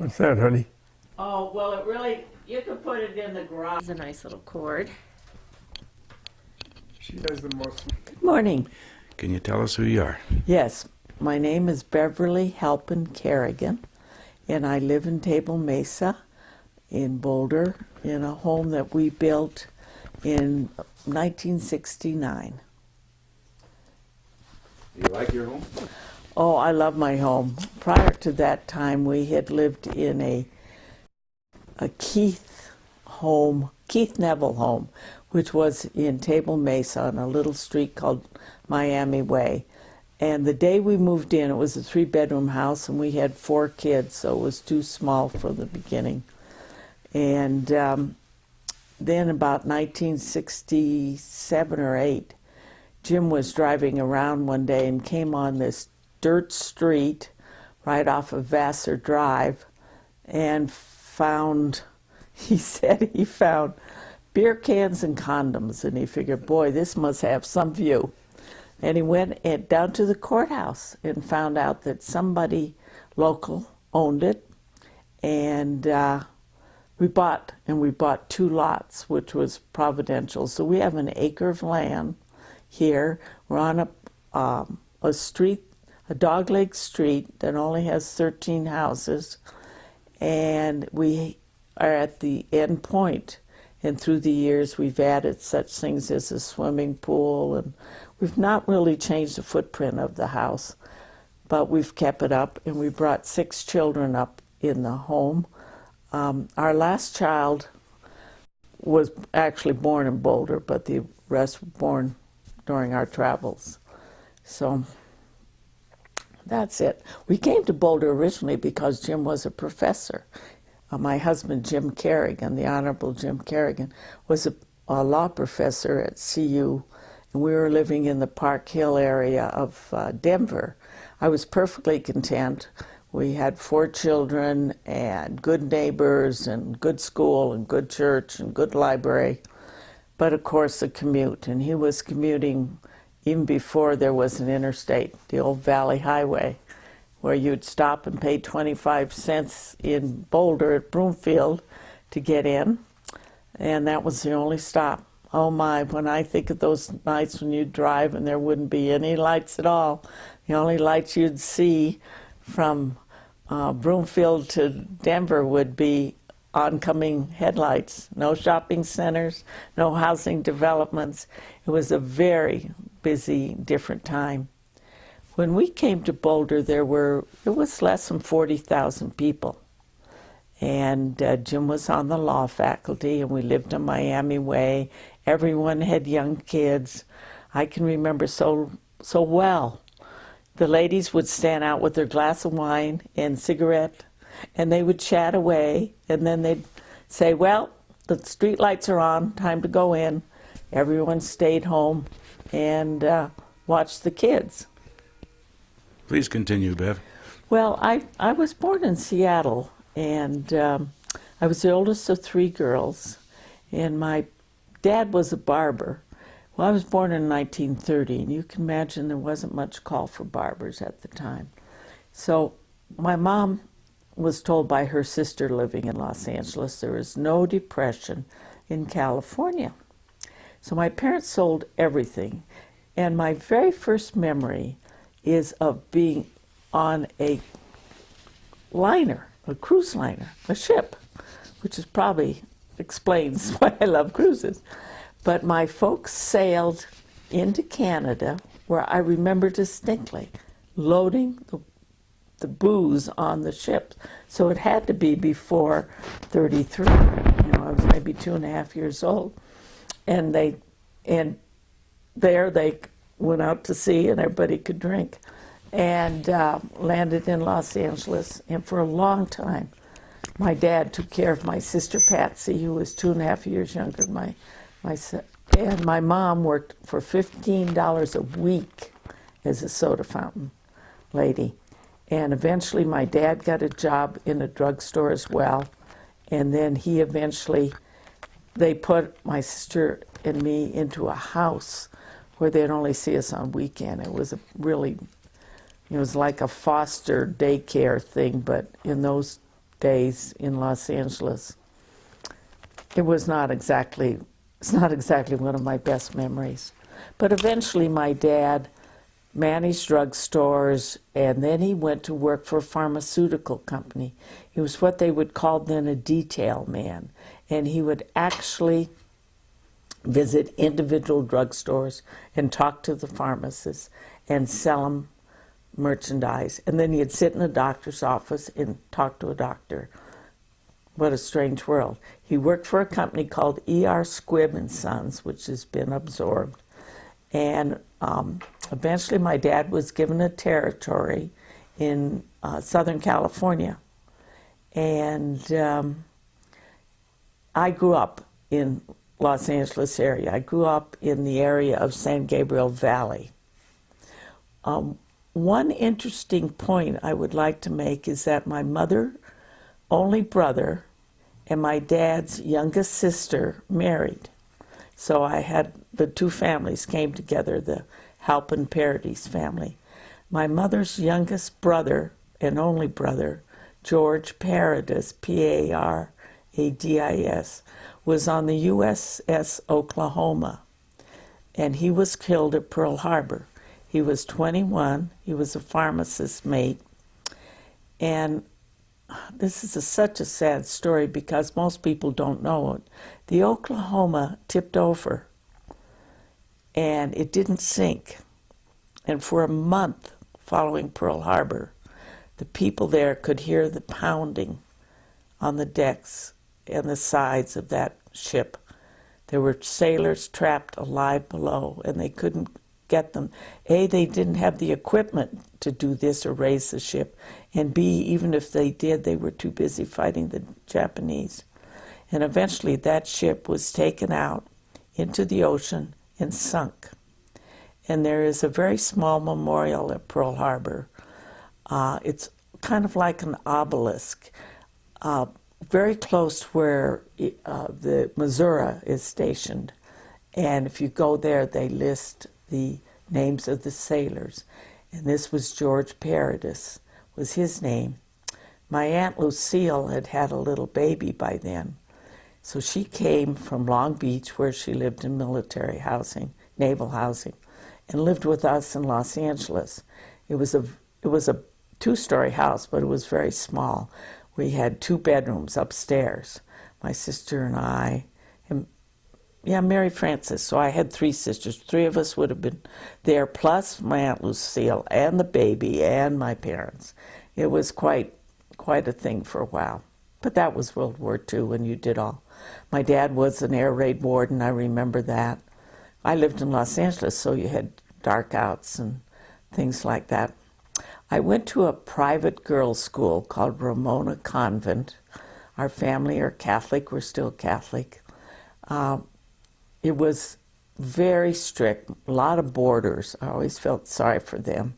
What's that, honey? Oh, well, it really, you could put it in the garage. It's a nice little cord. She does the most. Good morning. Can you tell us who you are? Yes, my name is Beverly Carrigan, and I live in Table Mesa in Boulder in a home that we built in 1969. Do you like your home? Oh, I love my home. Prior to that time, we had lived in a Keith Neville home, which was in Table Mesa on a little street called Miami Way. And the day we moved in, it was a 3-bedroom house, and we had 4 kids, so it was too small for the beginning. And then about 1967 or 8, Jim was driving around one day and came on this dirt street right off of Vassar Drive and he said he found beer cans and condoms, and he figured, boy, this must have some view. And he went down to the courthouse and found out that somebody local owned it, and we bought 2 lots, which was providential. So we have an acre of land here. We're on a street, a dogleg street that only has 13 houses, and we are at the end point. And through the years, we've added such things as a swimming pool, and we've not really changed the footprint of the house, but we've kept it up, and we brought 6 children up in the home. Our last child was actually born in Boulder, but the rest were born during our travels. So that's it. We came to Boulder originally because Jim was a professor. My husband, Jim Carrigan, the Honorable Jim Carrigan, was a law professor at CU, and we were living in the Park Hill area of Denver. I was perfectly content. We had 4 children and good neighbors and good school and good church and good library, but of course the commute, and he was commuting even before there was an interstate, the old Valley Highway, where you'd stop and pay 25 cents in Boulder at Broomfield to get in, and that was the only stop. Oh my, when I think of those nights when you'd drive and there wouldn't be any lights at all, the only lights you'd see from Broomfield to Denver would be oncoming headlights. No shopping centers, no housing developments. It was a very busy, different time. When we came to Boulder, it was less than 40,000 people. And Jim was on the law faculty, and we lived on Miami Way. Everyone had young kids. I can remember so well. The ladies would stand out with their glass of wine and cigarette, and they would chat away, and then they'd say, well, the street lights are on, time to go in. Everyone stayed home and watched the kids. Please continue, Bev. Well, I was born in Seattle, and I was the oldest of 3 girls, and my dad was a barber. Well, I was born in 1930, and you can imagine there wasn't much call for barbers at the time. So my mom was told by her sister living in Los Angeles there was no depression in California. So my parents sold everything, and my very first memory is of being on a liner, a cruise liner, a ship, which is probably explains why I love cruises. But my folks sailed into Canada, where I remember distinctly loading the booze on the ship. So it had to be before 33. I was maybe 2.5 years old. And there they went out to sea, and everybody could drink, and landed in Los Angeles. And for a long time, my dad took care of my sister Patsy, who was 2.5 years younger than my and my mom worked for $15 a week as a soda fountain lady. And eventually my dad got a job in a drugstore as well. And then they put my sister and me into a house where they'd only see us on weekend. It was it was like a foster daycare thing, but in those days in Los Angeles. It's not exactly one of my best memories. But eventually my dad managed drugstores, and then he went to work for a pharmaceutical company. He was what they would call then a detail man, and he would actually visit individual drugstores and talk to the pharmacists and sell them merchandise. And then he'd sit in a doctor's office and talk to a doctor. What a strange world. He worked for a company called E.R. Squibb and Sons, which has been absorbed. And eventually my dad was given a territory in Southern California. And I grew up in Los Angeles area. I grew up in the area of San Gabriel Valley. One interesting point I would like to make is that my mother, only brother, and my dad's youngest sister married. So I had the two families came together, the Halpin Paradis family. My mother's youngest brother and only brother, George Paradis, Paradis, was on the USS Oklahoma, and he was killed at Pearl Harbor. He was 21. He was a pharmacist's mate. And this is such a sad story because most people don't know it. The Oklahoma tipped over, and it didn't sink. And for a month following Pearl Harbor, the people there could hear the pounding on the decks and the sides of that ship. There were sailors trapped alive below, and they couldn't get them. A, they didn't have the equipment to do this or raise the ship, and B, even if they did, they were too busy fighting the Japanese. And eventually that ship was taken out into the ocean and sunk. And there is a very small memorial at Pearl Harbor. It's kind of like an obelisk, very close where the Missouri is stationed. And if you go there, they list the names of the sailors. And this was George Paradis, was his name. My Aunt Lucille had had a little baby by then. So she came from Long Beach, where she lived in military housing, naval housing, and lived with us in Los Angeles. It was a two-story house, but it was very small. We had 2 bedrooms upstairs, my sister and I, and Mary Frances. So I had 3 sisters. 3 of us would have been there, plus my Aunt Lucille and the baby and my parents. It was quite a thing for a while. But that was World War II when you did all. My dad was an air raid warden, I remember that. I lived in Los Angeles, so you had dark outs and things like that. I went to a private girls' school called Ramona Convent. Our family are Catholic, we're still Catholic. It was very strict, a lot of boarders. I always felt sorry for them.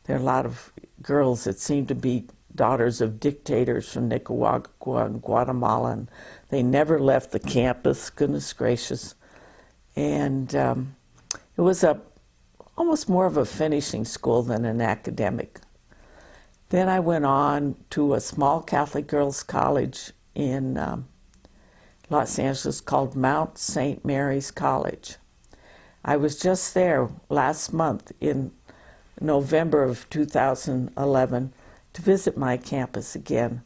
There are a lot of girls that seemed to be daughters of dictators from Nicaragua and Guatemala, and they never left the campus, goodness gracious. And it was almost more of a finishing school than an academic. Then I went on to a small Catholic girls' college in Los Angeles called Mount St. Mary's College. I was just there last month in November of 2011 to visit my campus again.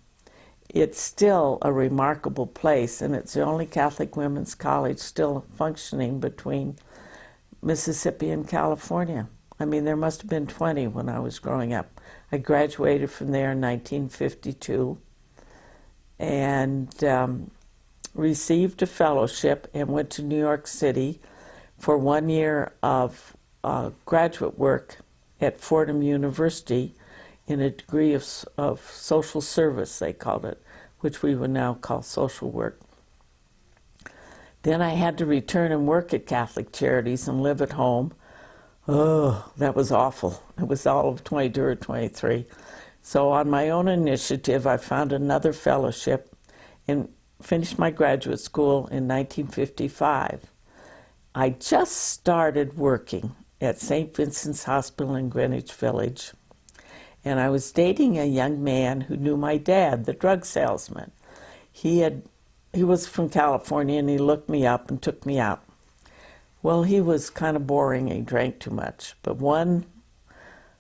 It's still a remarkable place, and it's the only Catholic women's college still functioning between Mississippi and California. I mean, there must have been 20 when I was growing up. I graduated from there in 1952 and received a fellowship and went to New York City for 1 year of graduate work at Fordham University in a degree of social service, they called it, which we would now call social work. Then I had to return and work at Catholic Charities and live at home. Oh, that was awful. It was all of 22 or 23. So on my own initiative, I found another fellowship and finished my graduate school in 1955. I just started working at St. Vincent's Hospital in Greenwich Village. and I was dating a young man who knew my dad, the drug salesman. He was from California, and he looked me up and took me out. Well, he was kind of boring. He drank too much. But one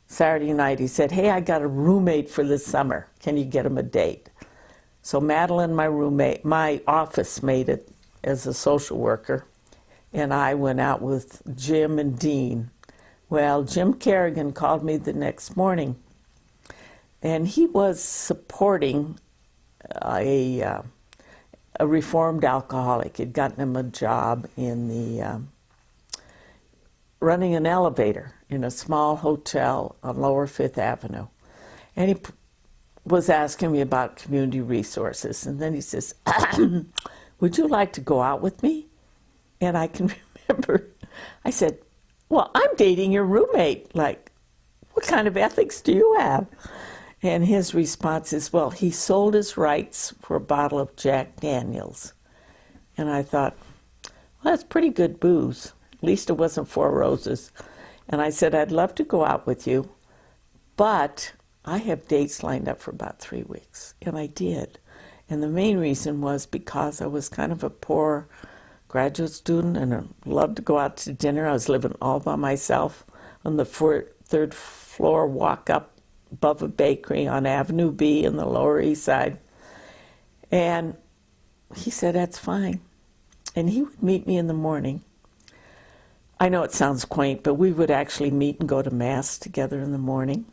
Saturday night, he said, "Hey, I got a roommate for this summer. Can you get him a date?" So Madeline, my roommate, my office mate as a social worker, and I went out with Jim and Dean. Well, Jim Carrigan called me the next morning, and he was supporting a reformed alcoholic. He'd gotten him a job in the running an elevator in a small hotel on Lower Fifth Avenue. And he was asking me about community resources. And then he says, "Would you like to go out with me?" And I can remember, I said, "Well, I'm dating your roommate. Like, what kind of ethics do you have?" And his response is, "Well, he sold his rights for a bottle of Jack Daniels." And I thought, well, that's pretty good booze. At least it wasn't Four Roses. And I said, "I'd love to go out with you, but I have dates lined up for about 3 weeks." And I did. And the main reason was because I was kind of a poor graduate student and I loved to go out to dinner. I was living all by myself on the third floor walk up above a bakery on Avenue B in the Lower East Side. And he said, "That's fine." And he would meet me in the morning. I know it sounds quaint, but we would actually meet and go to Mass together in the morning.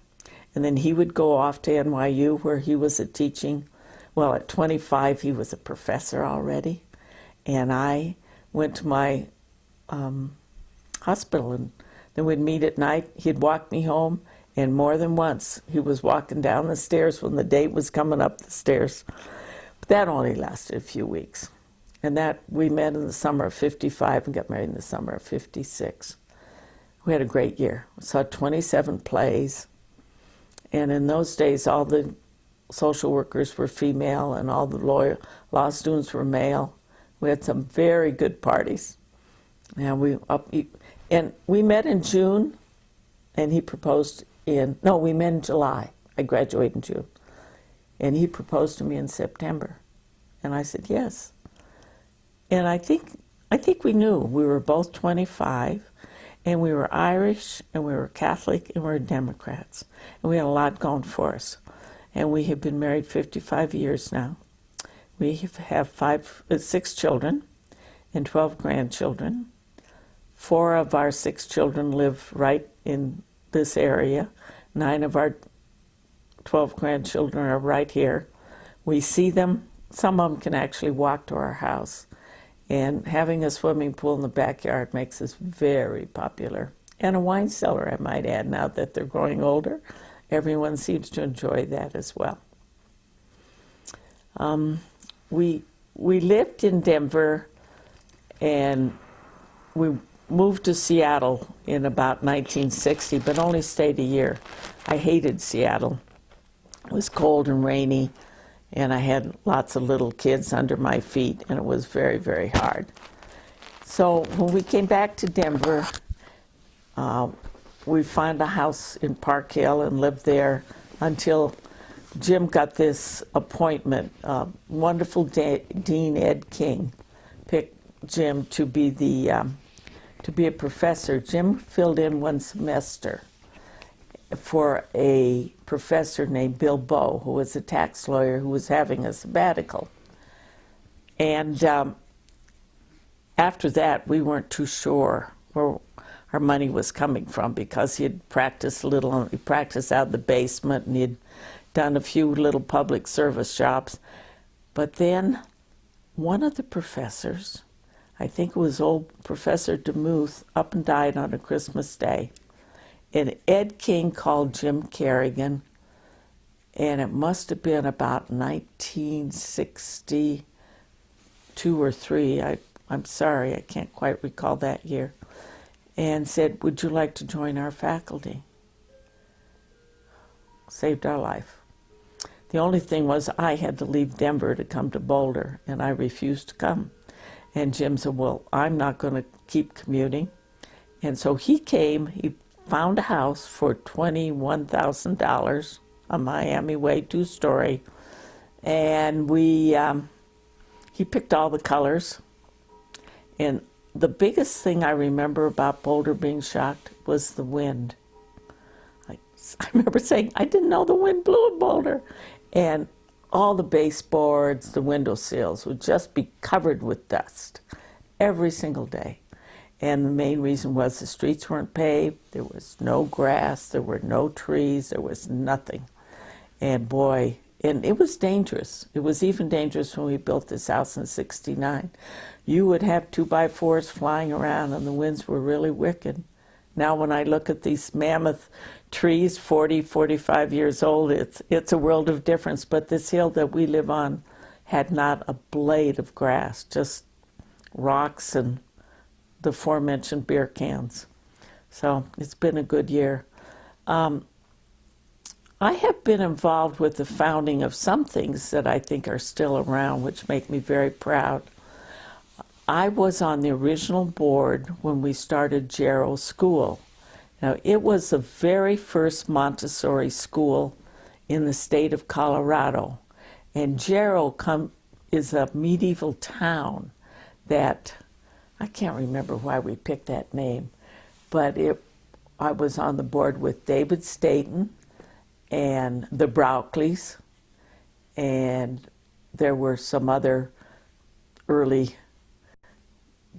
And then he would go off to NYU where he was teaching. Well, at 25, he was a professor already. And I went to my hospital, and then we'd meet at night. He'd walk me home, and more than once, he was walking down the stairs when the date was coming up the stairs. But that only lasted a few weeks. And that we met in the summer of 55 and got married in the summer of 56. We had a great year. We saw 27 plays. And in those days, all the social workers were female and all the law students were male. We had some very good parties. And we met in June, and he proposed we met in July. I graduated in June. And he proposed to me in September. And I said yes. And I think we knew. We were both 25, and we were Irish, and we were Catholic, and we were Democrats. And we had a lot going for us. And we have been married 55 years now. We have 6 children and 12 grandchildren. 4 of our 6 children live right in this area. 9 of our 12 grandchildren are right here. We see them. Some of them can actually walk to our house. And having a swimming pool in the backyard makes us very popular. And a wine cellar, I might add, now that they're growing older. Everyone seems to enjoy that as well. We lived in Denver, and we moved to Seattle in about 1960, but only stayed a year. I hated Seattle. It was cold and rainy, and I had lots of little kids under my feet, and it was very, very hard. So when we came back to Denver, we found a house in Park Hill and lived there until Jim got this appointment. Wonderful Dean Ed King picked Jim to be a professor. Jim filled in one semester for a professor named Bill Bowe, who was a tax lawyer who was having a sabbatical. And after that, we weren't too sure where our money was coming from, because he had practiced a little. He practiced out of the basement, and he had done a few little public service jobs. But then one of the professors, I think it was old Professor DeMuth, up and died on a Christmas Day. And Ed King called Jim Carrigan, and it must have been about 1962 or 3. I'm sorry, I can't quite recall that year. And said, "Would you like to join our faculty?" Saved our life. The only thing was I had to leave Denver to come to Boulder, and I refused to come. And Jim said, "Well, I'm not going to keep commuting." And so he came. He found a house for $21,000 a Miami Way 2-story. And he picked all the colors. And the biggest thing I remember about Boulder being shocked was the wind. I remember saying, I didn't know the wind blew in Boulder. And all the baseboards, the window sills would just be covered with dust every single day. And the main reason was the streets weren't paved, there was no grass, there were no trees, there was nothing. And boy, and it was dangerous. It was even dangerous when we built this house in '69. You would have 2x4s flying around and the winds were really wicked. Now when I look at these mammoth trees, 40, 45 years old, it's a world of difference. But this hill that we live on had not a blade of grass, just rocks and the aforementioned beer cans. So it's been a good year. I have been involved with the founding of some things that I think are still around, which make me very proud. I was on the original board when we started Jarrow School. Now, it was the very first Montessori school in the state of Colorado. And Jarrow is a medieval town that, I can't remember why we picked that name, but I was on the board with David Staten and the Broukleys, and there were some other early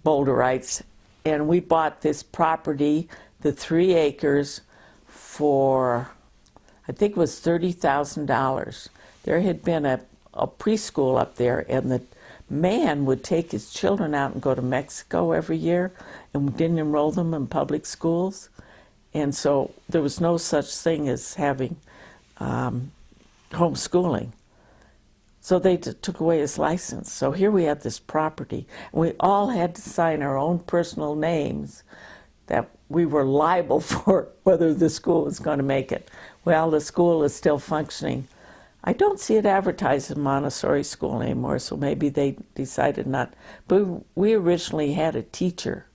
Boulderites, and we bought this property, the 3 acres, for, I think it was $30,000. There had been a preschool up there, and the man would take his children out and go to Mexico every year and didn't enroll them in public schools. And so there was no such thing as having homeschooling. So they took away his license. So here we had this property, and we all had to sign our own personal names that we were liable for whether the school was going to make it. Well, the school is still functioning. I don't see it advertised as Montessori school anymore, so maybe they decided not. But we originally had a teacher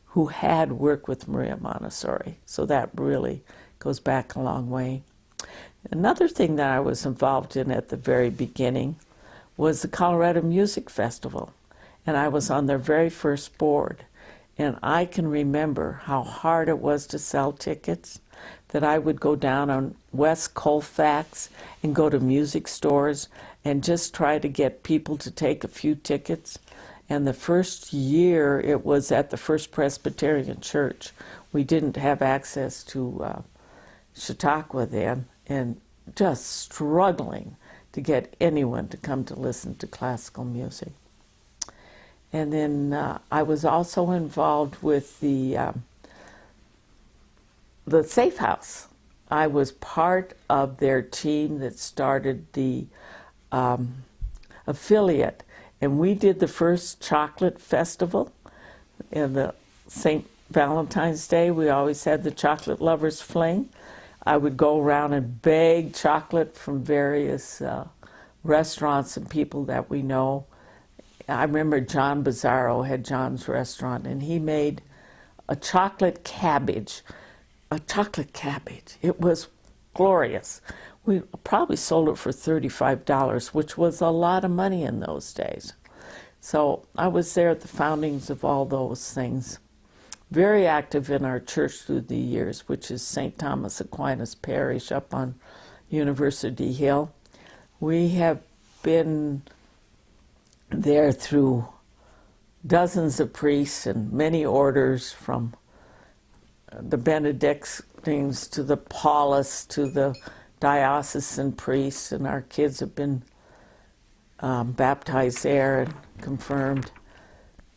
who had worked with Maria Montessori, so that really goes back a long way. Another thing that I was involved in at the very beginning was the Colorado Music Festival, and I was on their very first board. And I can remember how hard it was to sell tickets, that I would go down on West Colfax and go to music stores and just try to get people to take a few tickets. And the first year, it was at the First Presbyterian Church. We didn't have access to Chautauqua then, and just struggling to get anyone to come to listen to classical music. And then I was also involved with the Safehouse. I was part of their team that started the affiliate, and we did the first chocolate festival in the St. Valentine's Day. We always had the Chocolate Lovers Fling. I would go around and beg chocolate from various restaurants and people that we know. I remember John Bizzarro had John's restaurant, and he made a chocolate cabbage. It was glorious. We probably sold it for $35, which was a lot of money in those days. So I was there at the foundings of all those things. Very active in our church through the years, which is St. Thomas Aquinas Parish up on University Hill. We have been there through dozens of priests and many orders, from the Benedictines to the Paulists to the diocesan priests, and our kids have been baptized there and confirmed.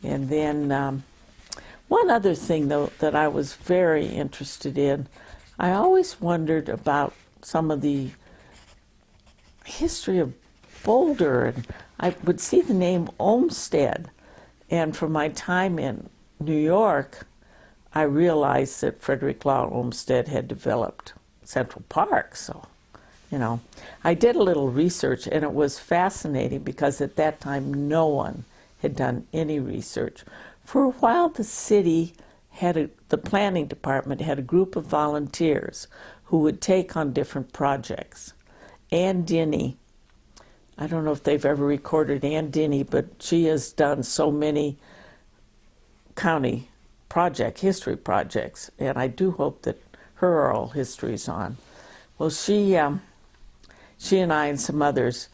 And then one other thing, though, that I was very interested in, I always wondered about some of the history of Boulder, and I would see the name Olmsted, and from my time in New York, I realized that Frederick Law Olmsted had developed Central Park. So, I did a little research, and it was fascinating because at that time no one had done any research. For a while, the city the planning department had a group of volunteers who would take on different projects. Ann Denny. I don't know if they've ever recorded Ann Denny, but she has done so many county history projects, and I do hope that her oral history is on. Well, she and I and some others,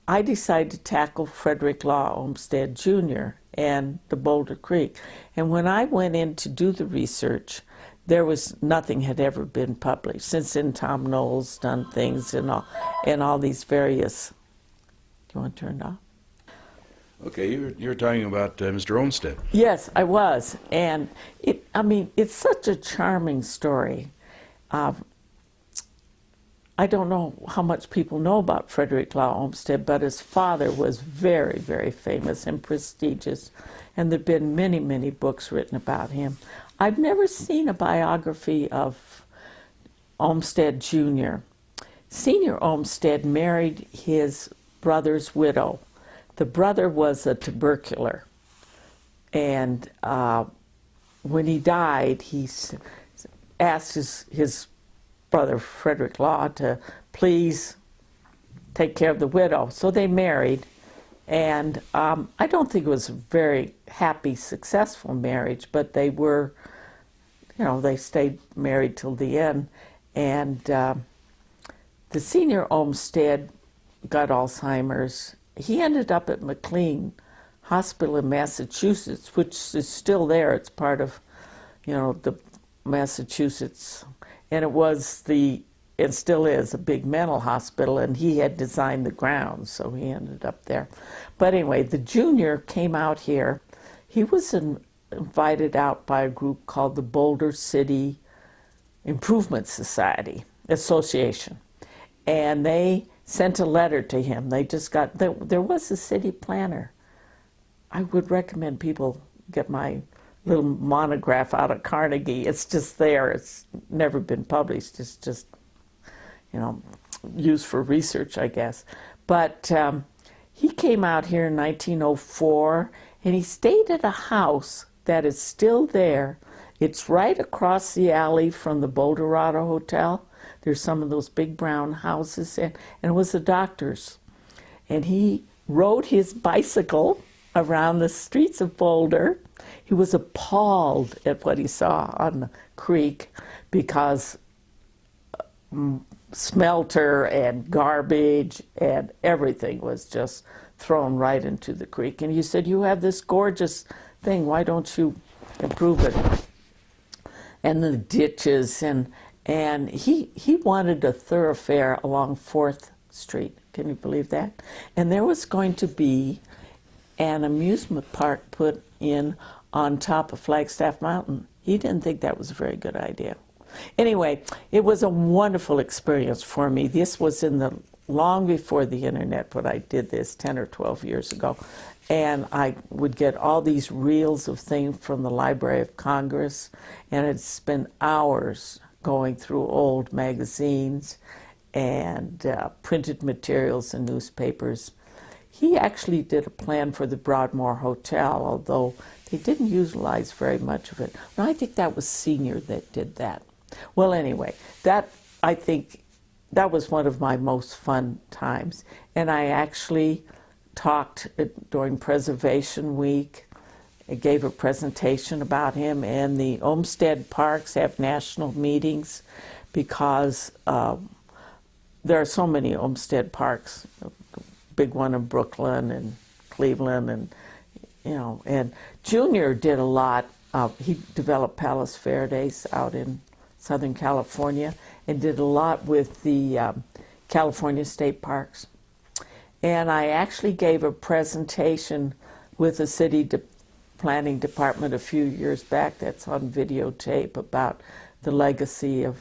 I decided to tackle Frederick Law Olmsted Jr. and the Boulder Creek. And when I went in to do the research, nothing had ever been published. Since then, Tom Knowles done things and all these various. Do you want to turn it off? Okay, you're talking about Mr. Olmsted. Yes, I was, and it's such a charming story. I don't know how much people know about Frederick Law Olmsted, but his father was very, very famous and prestigious, and there've been many, many books written about him. I've never seen a biography of Olmsted Jr. Senior Olmsted married his brother's widow. The brother was a tubercular, and when he died, he asked his brother, Frederick Law, to please take care of the widow. So they married, and I don't think it was a very happy, successful marriage, but they were, they stayed married till the end. And the senior Olmsted got Alzheimer's. He ended up at McLean Hospital in Massachusetts, which is still there. It's part of, the Massachusetts, and it still is a big mental hospital, and he had designed the grounds, so he ended up there. But anyway, the junior came out here. He was invited out by a group called the Boulder City Improvement Society Association, and they sent a letter to him. There was a city planner. I would recommend people get my little monograph out of Carnegie. It's just there. It's never been published. It's just, used for research, I guess. But he came out here in 1904, and he stayed at a house that is still there. It's right across the alley from the Boulderado Hotel. There's some of those big brown houses, and it was a doctor's. And he rode his bicycle around the streets of Boulder. He was appalled at what he saw on the creek because smelter and garbage and everything was just thrown right into the creek. And he said, "You have this gorgeous thing, why don't you improve it?" And the ditches, and he wanted a thoroughfare along 4th Street. Can you believe that? And there was going to be an amusement park put in on top of Flagstaff Mountain. He didn't think that was a very good idea. Anyway, it was a wonderful experience for me. This was long before the internet, but I did this 10 or 12 years ago. And I would get all these reels of things from the Library of Congress, and I'd spend hours going through old magazines and printed materials and newspapers. He actually did a plan for the Broadmoor Hotel, although they didn't utilize very much of it. No, I think that was Senior that did that. Well, anyway, I think that was one of my most fun times. And I actually talked during Preservation Week. I gave a presentation about him, and the Olmsted Parks have national meetings because there are so many Olmsted Parks. Big one in Brooklyn and Cleveland, and Junior did a lot. He developed Palos Verdes out in Southern California and did a lot with the California State Parks. And I actually gave a presentation with the city planning department a few years back that's on videotape about the legacy of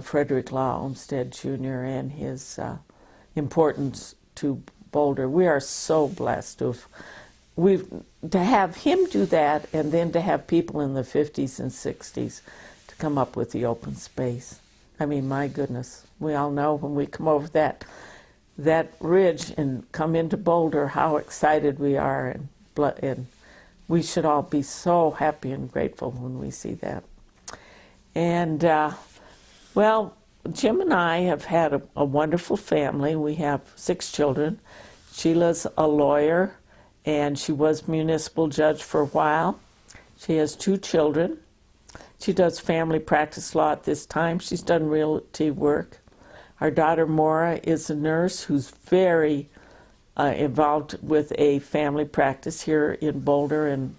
Frederick Law Olmsted Jr. and his importance to Boulder. We are so blessed to have him do that, and then to have people in the 50s and 60s to come up with the open space. I mean, my goodness, we all know when we come over that ridge and come into Boulder how excited we are, and we should all be so happy and grateful when we see that. And well, Jim and I have had a wonderful family. We have 6 children. Sheila's a lawyer, and she was municipal judge for a while. She has 2 children. She does family practice law at this time. She's done realty work. Our daughter Maura is a nurse who's very involved with a family practice here in Boulder, and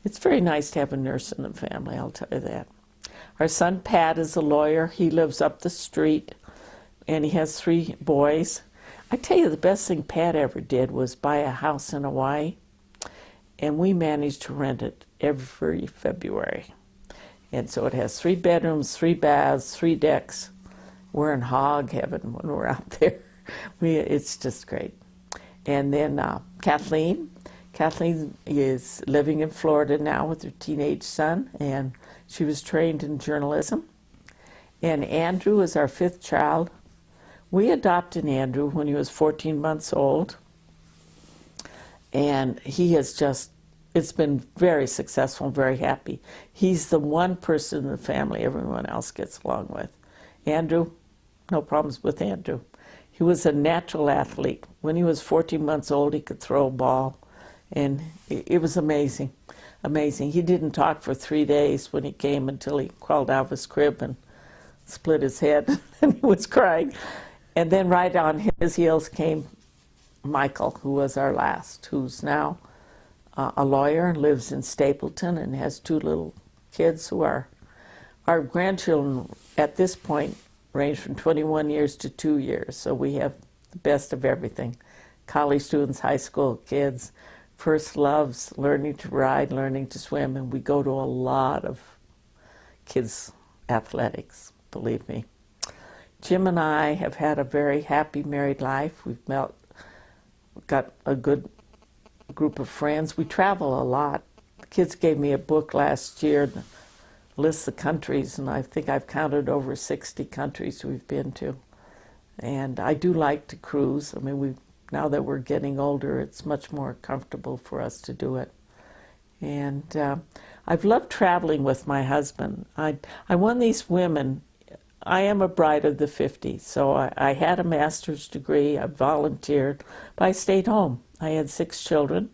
it's very nice to have a nurse in the family, I'll tell you that. Our son Pat is a lawyer. He lives up the street, and he has 3 boys. I tell you, the best thing Pat ever did was buy a house in Hawaii, and we managed to rent it every February. And so it has 3 bedrooms, 3 baths, 3 decks. We're in hog heaven when we're out there. It's just great. And then Kathleen is living in Florida now with her teenage son, and she was trained in journalism. And Andrew is our 5th child. We adopted Andrew when he was 14 months old, and he has just, it's been very successful, very happy. He's the one person in the family everyone else gets along with. Andrew, no problems with Andrew. He was a natural athlete. When he was 14 months old, he could throw a ball, and it was amazing, amazing. He didn't talk for 3 days when he came until he crawled out of his crib and split his head, and he was crying. And then right on his heels came Michael, who was our last, who's now a lawyer and lives in Stapleton and has 2 little kids who are our grandchildren at this point range from 21 years to 2 years. So we have the best of everything. College students, high school kids, first loves, learning to ride, learning to swim, and we go to a lot of kids' athletics, believe me. Jim and I have had a very happy married life. We've got a good group of friends. We travel a lot. The kids gave me a book last year that lists the countries, and I think I've counted over 60 countries we've been to. And I do like to cruise. I mean, now that we're getting older, it's much more comfortable for us to do it. And I've loved traveling with my husband. I won these women. I am a bride of the 50s, so I had a master's degree, I volunteered, but I stayed home. I had 6 children.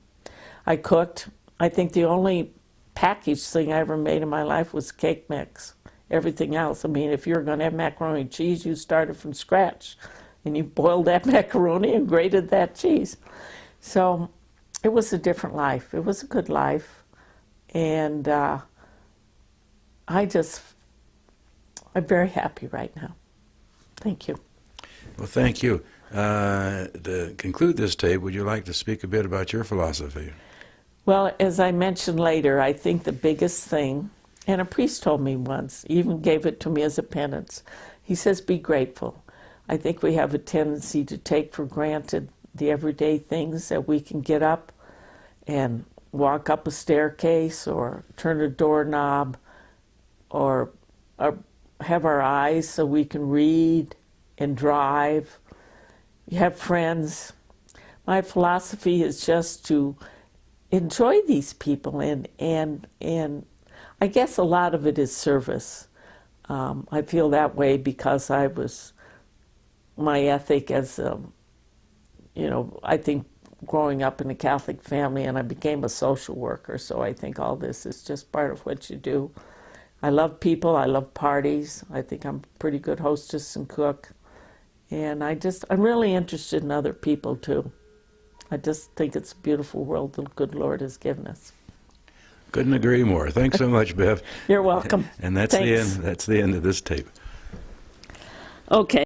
I cooked. I think the only packaged thing I ever made in my life was cake mix. Everything else, I mean, if you were going to have macaroni and cheese, you started from scratch, and you boiled that macaroni and grated that cheese. So it was a different life. It was a good life, and I'm very happy right now. Thank you. Well, thank you. To conclude this tape, would you like to speak a bit about your philosophy? Well, as I mentioned later, I think the biggest thing, and a priest told me once, even gave it to me as a penance, he says, be grateful. I think we have a tendency to take for granted the everyday things that we can get up and walk up a staircase or turn a doorknob or have our eyes so we can read and drive. You have friends. My philosophy is just to enjoy these people, and I guess a lot of it is service. I feel that way because my ethic as, I think growing up in a Catholic family, and I became a social worker, so I think all this is just part of what you do. I love people, I love parties, I think I'm a pretty good hostess and cook, and I'm really interested in other people too. I just think it's a beautiful world the good Lord has given us. Couldn't agree more. Thanks so much, Bev. You're welcome. And that's the end of this tape. Okay.